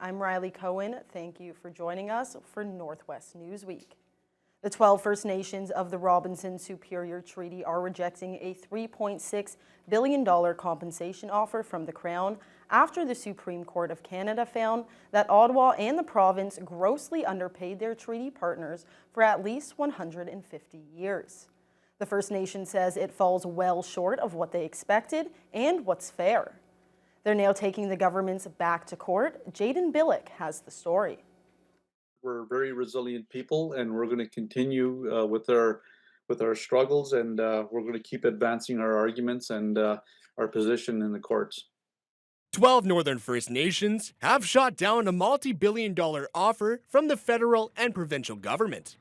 I'm Riley Cohen. Thank you for joining us for Northwest Newsweek. The 12 First Nations of the Robinson Superior Treaty are rejecting a $3.6 billion compensation offer from the Crown after the Supreme Court of Canada found that Ottawa and the province grossly underpaid their treaty partners for at least 150 years. The First Nation says it falls well short of what they expected and what's fair. They're now taking the governments back to court. Jaden Billick has the story. We're very resilient people, and we're going to continue with our struggles, and we're going to keep advancing our arguments and our position in the courts. 12 Northern First Nations have shot down a multi-billion-dollar offer from the federal and provincial government.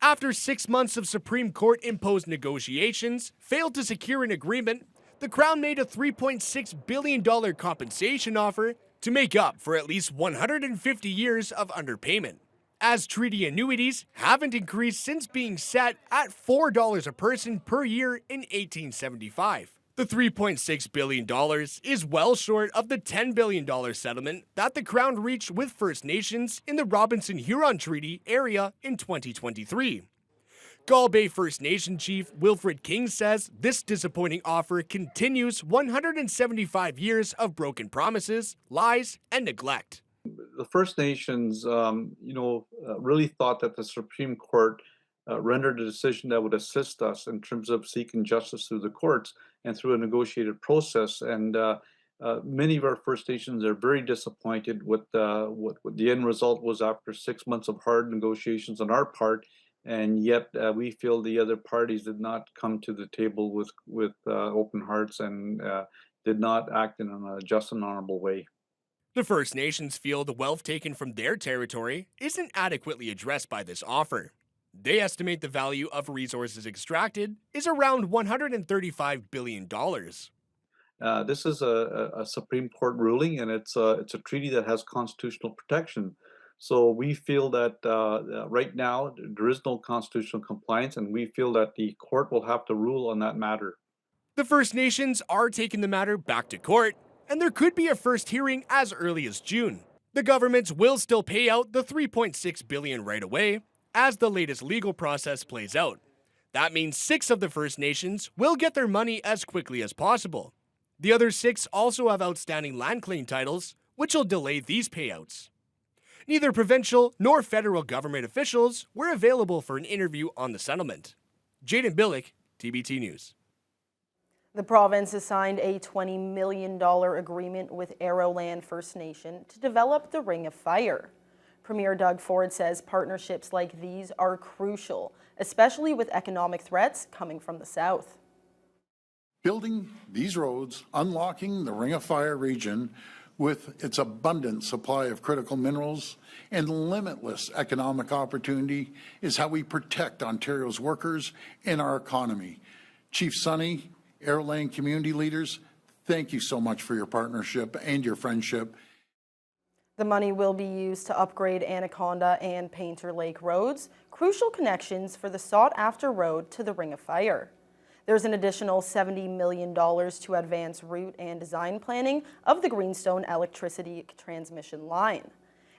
After 6 months of Supreme Court-imposed negotiations failed to secure an agreement, the Crown made a $3.6 billion compensation offer to make up for at least 150 years of underpayment, as treaty annuities haven't increased since being set at $4 a person per year in 1875. The $3.6 billion is well short of the $10 billion settlement that the Crown reached with First Nations in the Robinson-Huron Treaty area in 2023. Gull Bay First Nation Chief Wilfred King says this disappointing offer continues 175 years of broken promises, lies, and neglect. The First Nations, really thought that the Supreme Court rendered a decision that would assist us in terms of seeking justice through the courts and through a negotiated process. And many of our First Nations are very disappointed with what the end result was after 6 months of hard negotiations on our part. And yet we feel the other parties did not come to the table with open hearts and did not act in a just and honorable way. The First Nations feel the wealth taken from their territory isn't adequately addressed by this offer. They estimate the value of resources extracted is around $135 billion. This is a Supreme Court ruling, and it's a treaty that has constitutional protection. So we feel that right now there is no constitutional compliance, and we feel that the court will have to rule on that matter. The First Nations are taking the matter back to court, and there could be a first hearing as early as June. The governments will still pay out the $3.6 billion right away as the latest legal process plays out. That means 6 of the First Nations will get their money as quickly as possible. The other 6 also have outstanding land claim titles, which will delay these payouts. Neither provincial nor federal government officials were available for an interview on the settlement. Jaden Billick, TBT News. The province has signed a $20 million agreement with Arrowland First Nation to develop the Ring of Fire. Premier Doug Ford says partnerships like these are crucial, especially with economic threats coming from the south. Building these roads, unlocking the Ring of Fire region with its abundant supply of critical minerals and limitless economic opportunity is how we protect Ontario's workers and our economy. Chief Sonny, Arrowland community leaders, thank you so much for your partnership and your friendship. The money will be used to upgrade Anaconda and Painter Lake roads, crucial connections for the sought-after road to the Ring of Fire. There's an additional $70 million to advance route and design planning of the Greenstone electricity transmission line.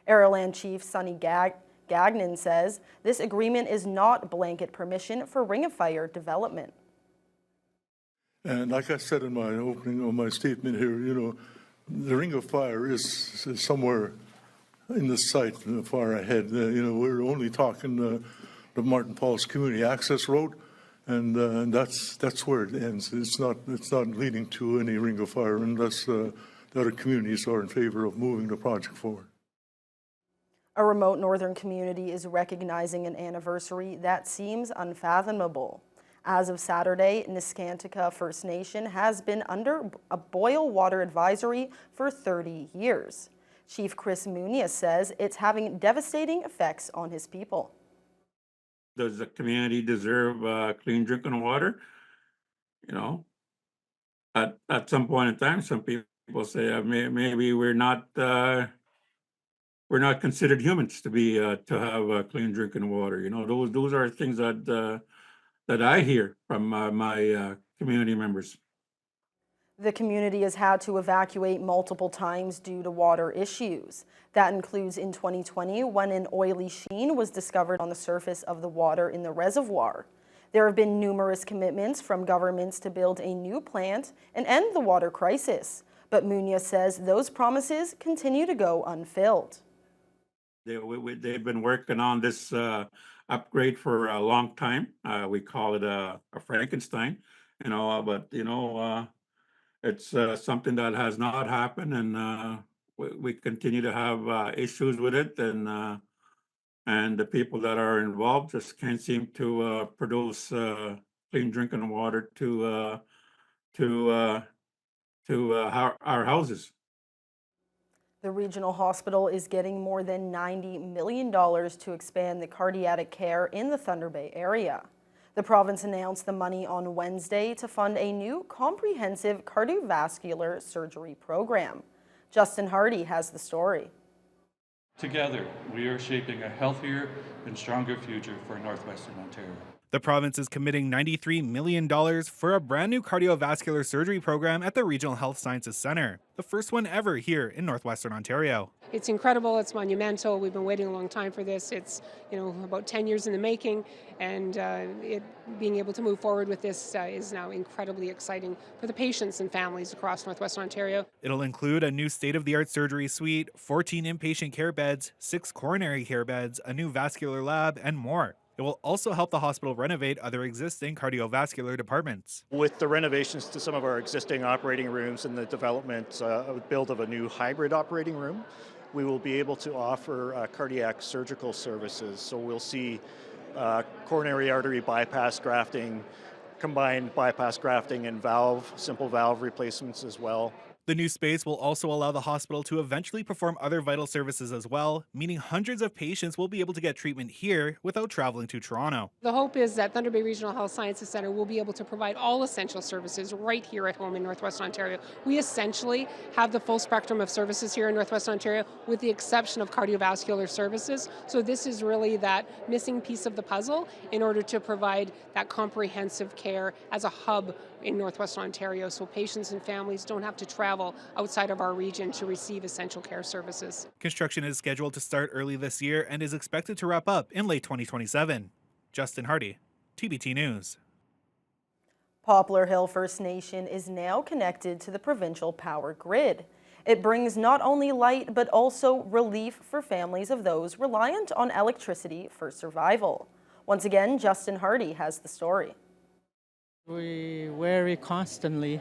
Arrowland Chief Sonny Gagnon says this agreement is not blanket permission for Ring of Fire development. And like I said in my opening of my statement here, the Ring of Fire is somewhere in the sight, far ahead. We're only talking the Martin Falls Community Access Road, and that's where it ends. It's not leading to any Ring of Fire unless the other communities are in favor of moving the project forward. A remote northern community is recognizing an anniversary that seems unfathomable. As of Saturday, Niskantika First Nation has been under a boil water advisory for 30 years. Chief Chris Munia says it's having devastating effects on his people. Does the community deserve clean drinking water? At some point in time, some people say maybe we're not considered humans to have clean drinking water. Those are things that I hear from my community members. The community has had to evacuate multiple times due to water issues. That includes in 2020 when an oily sheen was discovered on the surface of the water in the reservoir. There have been numerous commitments from governments to build a new plant and end the water crisis, but Munoz says those promises continue to go unfilled. They've been working on this upgrade for a long time. We call it a Frankenstein, but it's something that has not happened, and we continue to have issues with it, and the people that are involved just can't seem to produce clean drinking water to our houses. The regional hospital is getting more than $90 million to expand the cardiac care in the Thunder Bay area. The province announced the money on Wednesday to fund a new comprehensive cardiovascular surgery program. Justin Hardy has the story. Together, we are shaping a healthier and stronger future for Northwestern Ontario. The province is committing $93 million for a brand new cardiovascular surgery program at the Regional Health Sciences Centre, the first one ever here in Northwestern Ontario. It's incredible, it's monumental. We've been waiting a long time for this. It's about 10 years in the making, and being able to move forward with this is now incredibly exciting for the patients and families across Northwestern Ontario. It'll include a new state-of-the-art surgery suite, 14 inpatient care beds, 6 coronary care beds, a new vascular lab, and more. It will also help the hospital renovate other existing cardiovascular departments. With the renovations to some of our existing operating rooms and the development build of a new hybrid operating room, we will be able to offer cardiac surgical services. So we'll see coronary artery bypass grafting, combined bypass grafting and simple valve replacements as well. The new space will also allow the hospital to eventually perform other vital services as well, meaning hundreds of patients will be able to get treatment here without traveling to Toronto. The hope is that Thunder Bay Regional Health Sciences Centre will be able to provide all essential services right here at home in Northwestern Ontario. We essentially have the full spectrum of services here in Northwestern Ontario, with the exception of cardiovascular services. So this is really that missing piece of the puzzle in order to provide that comprehensive care as a hub in Northwestern Ontario, so patients and families don't have to travel outside of our region to receive essential care services. Construction is scheduled to start early this year and is expected to wrap up in late 2027. Justin Hardy, TBT News. Poplar Hill First Nation is now connected to the provincial power grid. It brings not only light but also relief for families of those reliant on electricity for survival. Once again, Justin Hardy has the story. We worry constantly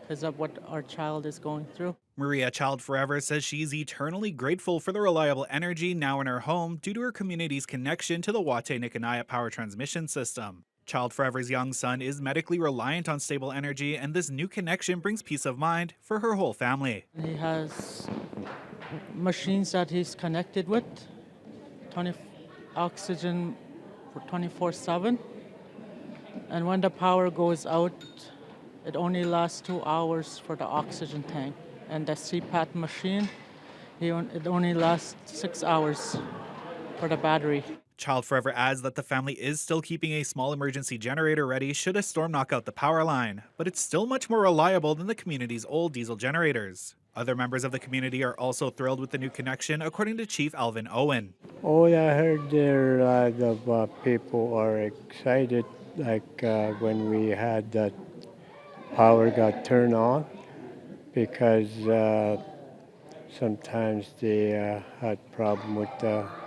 because of what our child is going through. Maria Child Forever says she's eternally grateful for the reliable energy now in her home due to her community's connection to the Watay-Nikanayat power transmission system. Child Forever's young son is medically reliant on stable energy, and this new connection brings peace of mind for her whole family. He has machines that he's connected with, oxygen for 24/7. And when the power goes out, it only lasts 2 hours for the oxygen tank. And the CPAP machine, it only lasts 6 hours for the battery. Child Forever adds that the family is still keeping a small emergency generator ready should a storm knock out the power line, but it's still much more reliable than the community's old diesel generators. Other members of the community are also thrilled with the new connection, according to Chief Alvin Owen. Oh, I heard there a lot of people are excited, when we had that power got turned on, because sometimes they had problem with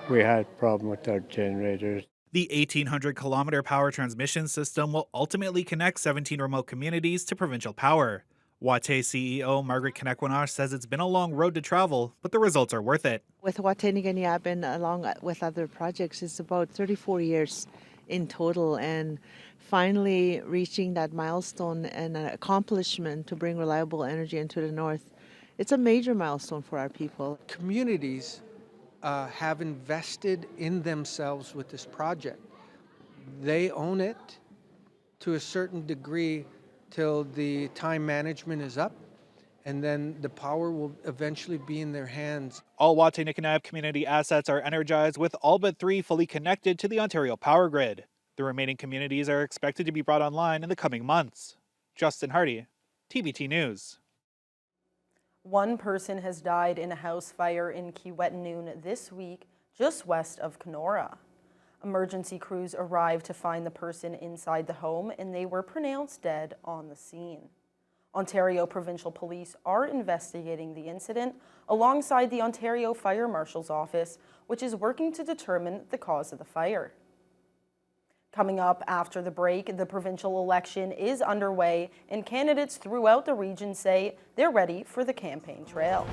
we had problem with our generators. The 1,800-kilometer power transmission system will ultimately connect 17 remote communities to provincial power. Watay CEO Margaret Kanekwanash says it's been a long road to travel, but the results are worth it. With Watay-Nikanayat, along with other projects, it's about 34 years in total, and finally reaching that milestone and an accomplishment to bring reliable energy into the north. It's a major milestone for our people. Communities have invested in themselves with this project. They own it to a certain degree till the time management is up, and then the power will eventually be in their hands. All Watay-Nikanayat community assets are energized, with all but 3 fully connected to the Ontario power grid. The remaining communities are expected to be brought online in the coming months. Justin Hardy, TBT News. One person has died in a house fire in Kiiwetinoong this week, just west of Kenora. Emergency crews arrived to find the person inside the home, and they were pronounced dead on the scene. Ontario Provincial Police are investigating the incident alongside the Ontario Fire Marshal's Office, which is working to determine the cause of the fire. Coming up after the break, the provincial election is underway, and candidates throughout the region say they're ready for the campaign trail.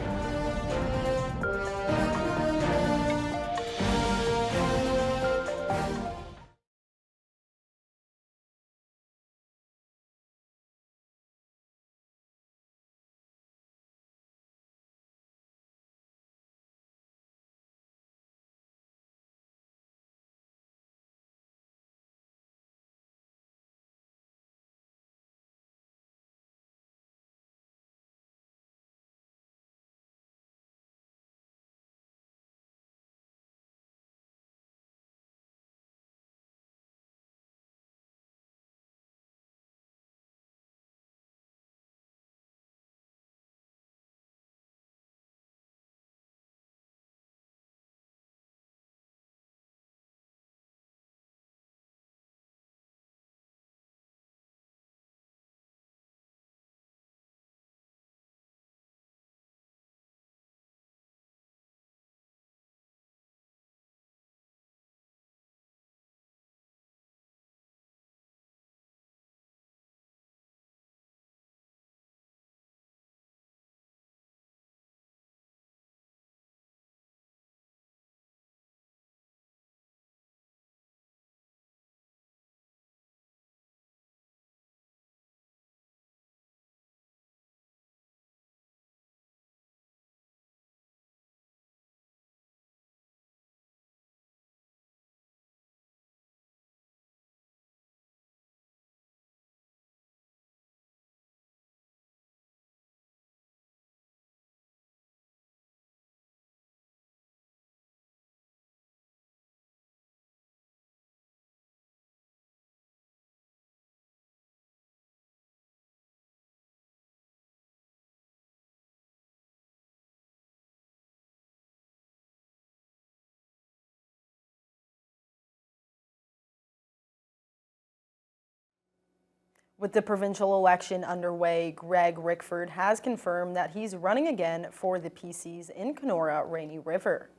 With the provincial election underway, Greg Rickford has confirmed that he's running again for the PCs in Kenora Rainy River.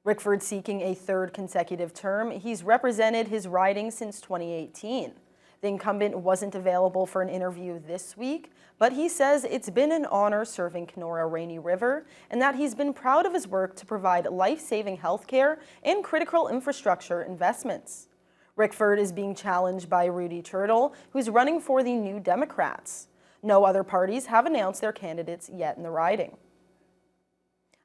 Rickford seeking a third consecutive term. He's represented his riding since 2018. The incumbent wasn't available for an interview this week, but he says it's been an honor serving Kenora Rainy River and that he's been proud of his work to provide life-saving health care and critical infrastructure investments. Rickford is being challenged by Rudy Turtle, who's running for the New Democrats. No other parties have announced their candidates yet in the riding.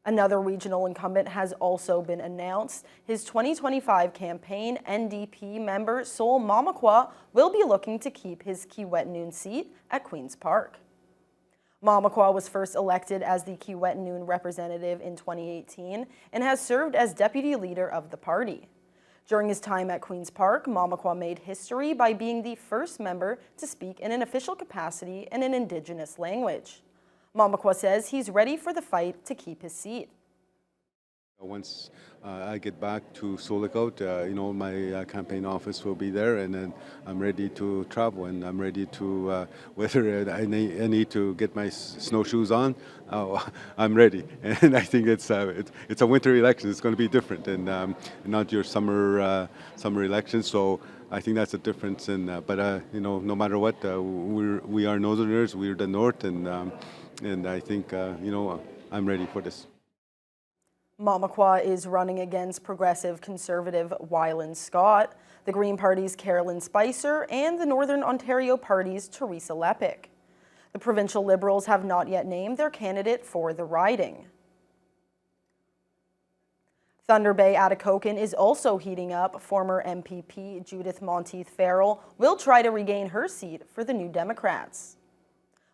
Another regional incumbent has also been announced. His 2025 campaign, NDP member Sol Mamakwa, will be looking to keep his Kiiwetinoong seat at Queen's Park. Mamakwa was first elected as the Kiiwetinoong representative in 2018 and has served as deputy leader of the party. During his time at Queen's Park, Mamakwa made history by being the first member to speak in an official capacity in an Indigenous language. Mamakwa says he's ready for the fight to keep his seat. Once I get back to Solikot, my campaign office will be there, and then I'm ready to travel, and I'm ready to, whether I need to get my snowshoes on, I'm ready. And I think it's a winter election. It's going to be different, and not your summer election. So I think that's a difference. But no matter what, we are Northerners. We're the North, and I think I'm ready for this. Mamakwa is running against progressive conservative Wyland Scott, the Green Party's Carolyn Spicer, and the Northern Ontario Party's Teresa Lepic. The provincial Liberals have not yet named their candidate for the riding. Thunder Bay Atikokan is also heating up. Former MPP Judith Monteith-Farrell will try to regain her seat for the New Democrats.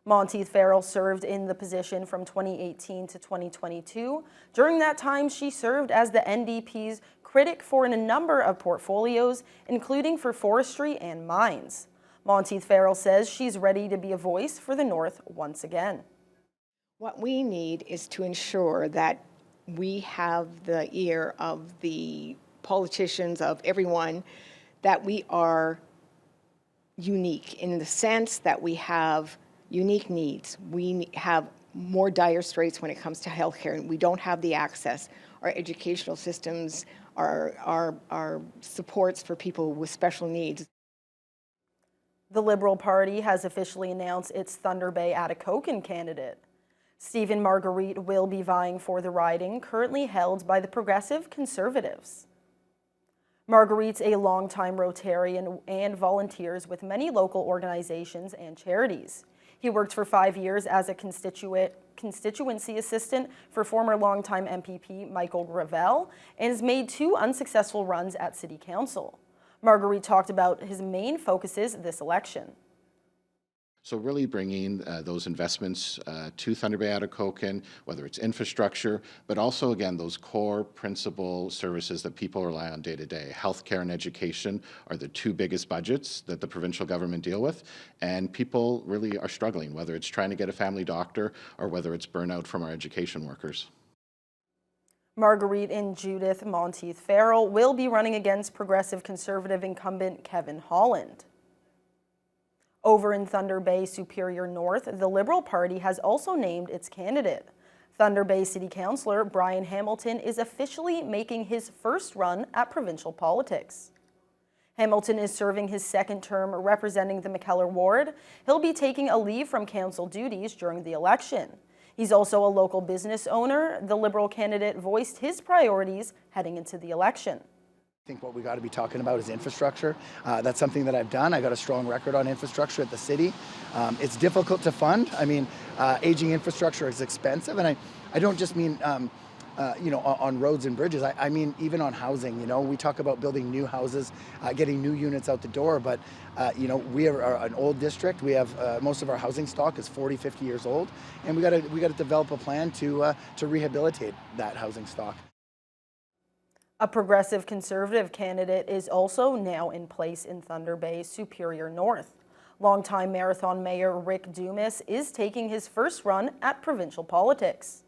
Monteith-Farrell served in the position from 2018 to 2022. During that time, she served as the NDP's critic for a number of portfolios, including for forestry and mines. Monteith Farrell says she's ready to be a voice for the North once again. What we need is to ensure that we have the ear of the politicians, of everyone, that we are unique in the sense that we have unique needs. We have more dire straits when it comes to healthcare, and we don't have the access. Our educational systems, our supports for people with special needs. The Liberal Party has officially announced its Thunder Bay Atikokan candidate. Stephen Marguerite will be vying for the riding currently held by the Progressive Conservatives. Marguerite's a longtime Rotarian and volunteers with many local organizations and charities. He worked for 5 years as a constituency assistant for former longtime MPP Michael Gravel and has made 2 unsuccessful runs at City Council. Marguerite talked about his main focuses this election. So really bringing those investments to Thunder Bay Atikokan, whether it's infrastructure, but also, again, those core principal services that people rely on day to day. Healthcare and education are the 2 biggest budgets that the provincial government deal with, and people really are struggling, whether it's trying to get a family doctor or whether it's burnout from our education workers. Marguerite and Judith Monteith Farrell will be running against Progressive Conservative incumbent Kevin Holland. Over in Thunder Bay Superior North, the Liberal Party has also named its candidate. Thunder Bay City Councillor Brian Hamilton is officially making his first run at provincial politics. Hamilton is serving his 2nd term representing the McKellar ward. He'll be taking a leave from council duties during the election. He's also a local business owner. The Liberal candidate voiced his priorities heading into the election. I think what we got to be talking about is infrastructure. That's something that I've done. I got a strong record on infrastructure at the city. It's difficult to fund. I mean, aging infrastructure is expensive, and I don't just mean on roads and bridges. I mean even on housing. You know, we talk about building new houses, getting new units out the door, but we are an old district. We have most of our housing stock is 40, 50 years old, and we got to develop a plan to rehabilitate that housing stock. A Progressive Conservative candidate is also now in place in Thunder Bay Superior North. Longtime Marathon Mayor Rick Dumas is taking his first run at provincial politics.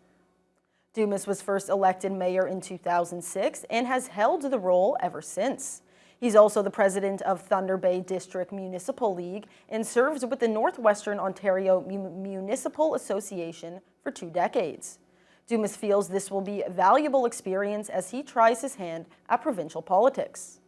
Dumas was first elected mayor in 2006 and has held the role ever since. He's also the president of Thunder Bay District Municipal League and serves with the Northwestern Ontario Municipal Association for 2 decades. Dumas feels this will be a valuable experience as he tries his hand at provincial politics.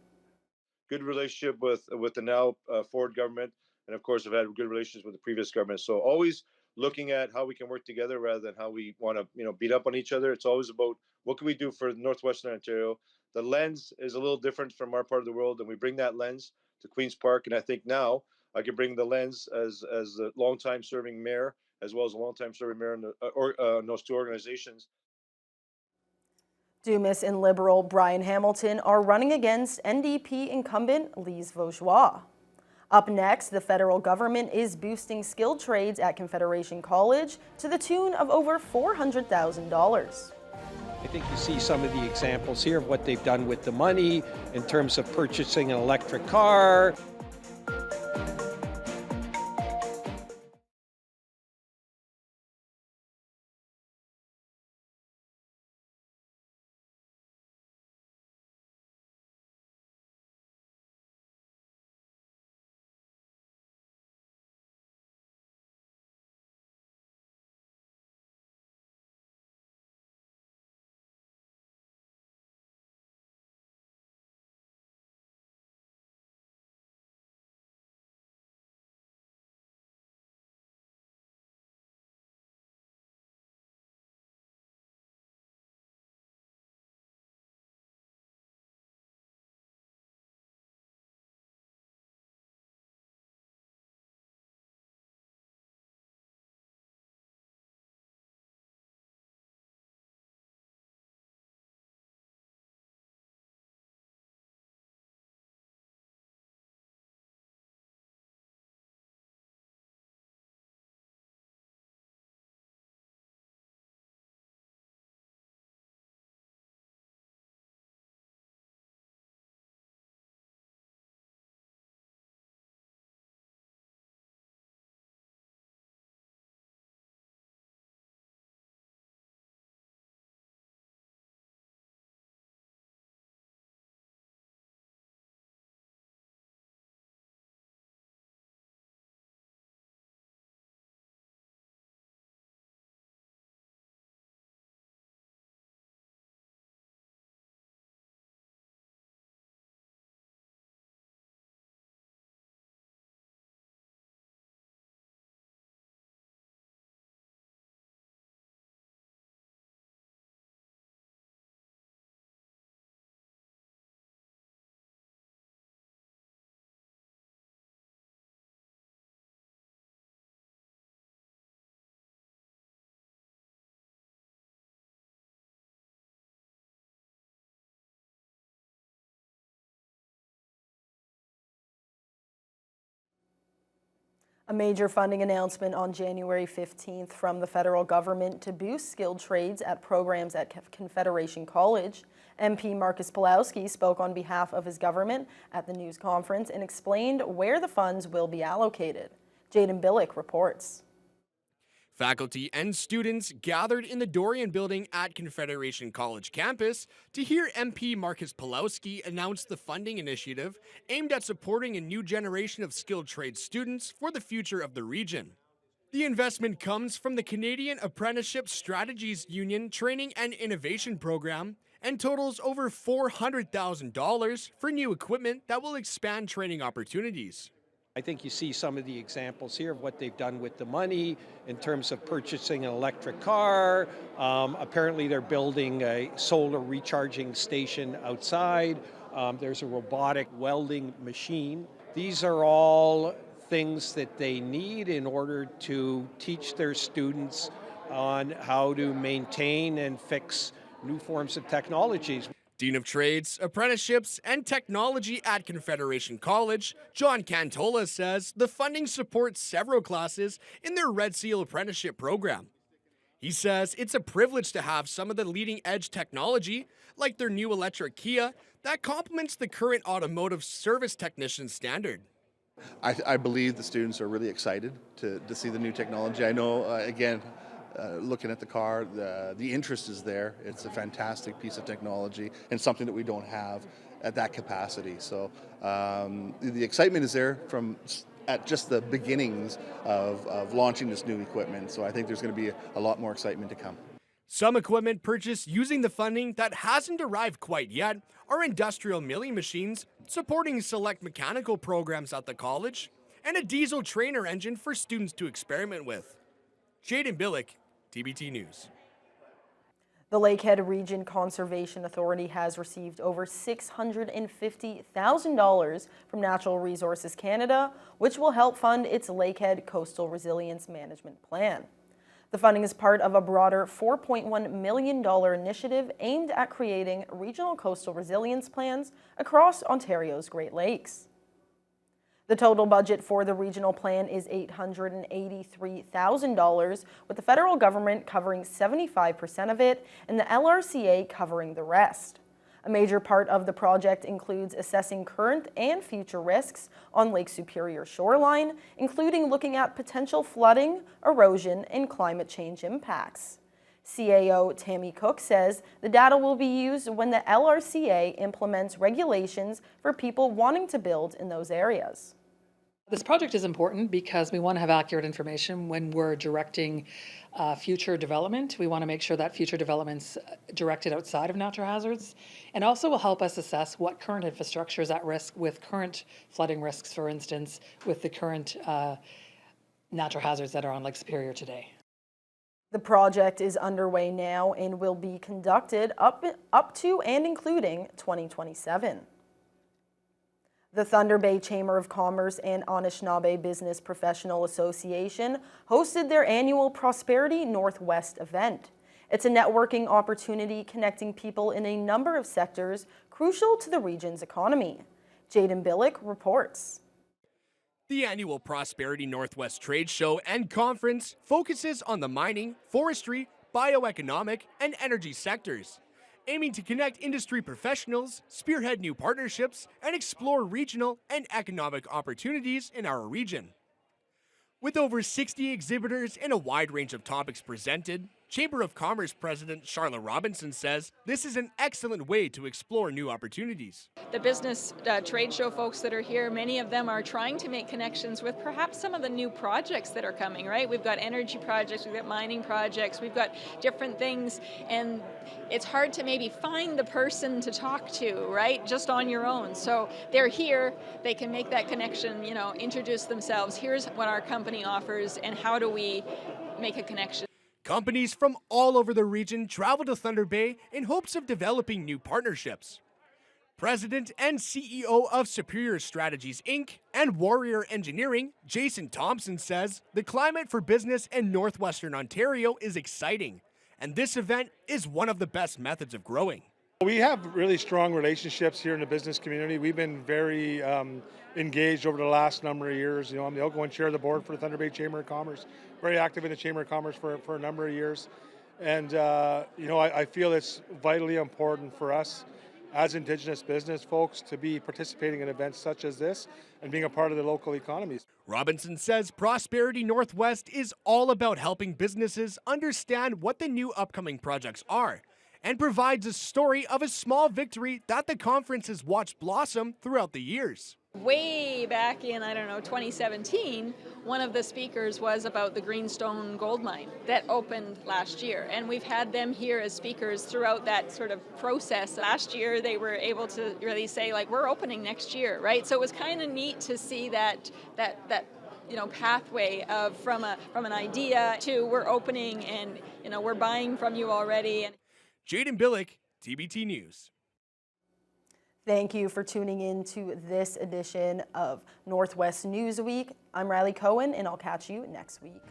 Good relationship with the now Ford government, and of course I've had good relations with the previous government. So always looking at how we can work together rather than how we want to beat up on each other. It's always about what can we do for Northwestern Ontario. The lens is a little different from our part of the world, and we bring that lens to Queen's Park. And I think now I can bring the lens as a longtime serving mayor, as well as a longtime serving mayor in those 2 organizations. Dumas and Liberal Brian Hamilton are running against NDP incumbent Lise Vaugeois. Up next, the federal government is boosting skilled trades at Confederation College to the tune of over $400,000. I think you see some of the examples here of what they've done with the money in terms of purchasing an electric car. A major funding announcement on January 15th from the federal government to boost skilled trades at programs at Confederation College. MP Marcus Pulowski spoke on behalf of his government at the news conference and explained where the funds will be allocated. Jaden Billick reports. Faculty and students gathered in the Dorian building at Confederation College campus to hear MP Marcus Pulowski announce the funding initiative aimed at supporting a new generation of skilled trade students for the future of the region. The investment comes from the Canadian Apprenticeship Strategies Union Training and Innovation Program and totals over $400,000 for new equipment that will expand training opportunities. I think you see some of the examples here of what they've done with the money in terms of purchasing an electric car. Apparently they're building a solar recharging station outside. There's a robotic welding machine. These are all things that they need in order to teach their students on how to maintain and fix new forms of technologies. Dean of Trades, Apprenticeships, and Technology at Confederation College, John Cantola says the funding supports several classes in their Red Seal apprenticeship program. He says it's a privilege to have some of the leading-edge technology, like their new electric Kia, that complements the current automotive service technician standard. I believe the students are really excited to see the new technology. I know, looking at the car, the interest is there. It's a fantastic piece of technology and something that we don't have at that capacity. So the excitement is there at just the beginnings of launching this new equipment. So I think there's going to be a lot more excitement to come. Some equipment purchased using the funding that hasn't arrived quite yet are industrial milling machines supporting select mechanical programs at the college and a diesel trainer engine for students to experiment with. Jaden Billick, TBT News. The Lakehead Region Conservation Authority has received over $650,000 from Natural Resources Canada, which will help fund its Lakehead Coastal Resilience Management Plan. The funding is part of a broader $4.1 million initiative aimed at creating regional coastal resilience plans across Ontario's Great Lakes. The total budget for the regional plan is $883,000, with the federal government covering 75% of it and the LRCA covering the rest. A major part of the project includes assessing current and future risks on Lake Superior shoreline, including looking at potential flooding, erosion, and climate change impacts. CAO Tammy Cook says the data will be used when the LRCA implements regulations for people wanting to build in those areas. This project is important because we want to have accurate information when we're directing future development. We want to make sure that future development's directed outside of natural hazards, and also will help us assess what current infrastructure is at risk with current flooding risks, for instance, with the current natural hazards that are on Lake Superior today. The project is underway now and will be conducted up to and including 2027. The Thunder Bay Chamber of Commerce and Anishinaabe Business Professional Association hosted their annual Prosperity Northwest event. It's a networking opportunity connecting people in a number of sectors crucial to the region's economy. Jaden Billick reports. The annual Prosperity Northwest Trade Show and Conference focuses on the mining, forestry, bioeconomic, and energy sectors, aiming to connect industry professionals, spearhead new partnerships, and explore regional and economic opportunities in our region. With over 60 exhibitors and a wide range of topics presented, Chamber of Commerce President Charlotte Robinson says this is an excellent way to explore new opportunities. The business trade show folks that are here, many of them are trying to make connections with perhaps some of the new projects that are coming, right? We've got energy projects, we've got mining projects, we've got different things, and it's hard to maybe find the person to talk to, right, just on your own. So they're here, they can make that connection, introduce themselves. Here's what our company offers, and how do we make a connection. Companies from all over the region travel to Thunder Bay in hopes of developing new partnerships. President and CEO of Superior Strategies Inc. and Warrior Engineering, Jason Thompson, says the climate for business in Northwestern Ontario is exciting, and this event is one of the best methods of growing. We have really strong relationships here in the business community. We've been very engaged over the last number of years. I'm the outgoing chair of the board for the Thunder Bay Chamber of Commerce, very active in the Chamber of Commerce for a number of years. And, I feel it's vitally important for us as Indigenous business folks to be participating in events such as this and being a part of the local economies. Robinson says Prosperity Northwest is all about helping businesses understand what the new upcoming projects are, and provides a story of a small victory that the conference has watched blossom throughout the years. Way back in, 2017, one of the speakers was about the Greenstone gold mine that opened last year. And we've had them here as speakers throughout that sort of process. Last year, they were able to really say, we're opening next year, right? So it was kind of neat to see that pathway of from an idea to we're opening and, we're buying from you already. Jaden Billick, TBT News. Thank you for tuning in to this edition of Northwest Newsweek. I'm Riley Cohen, and I'll catch you next week.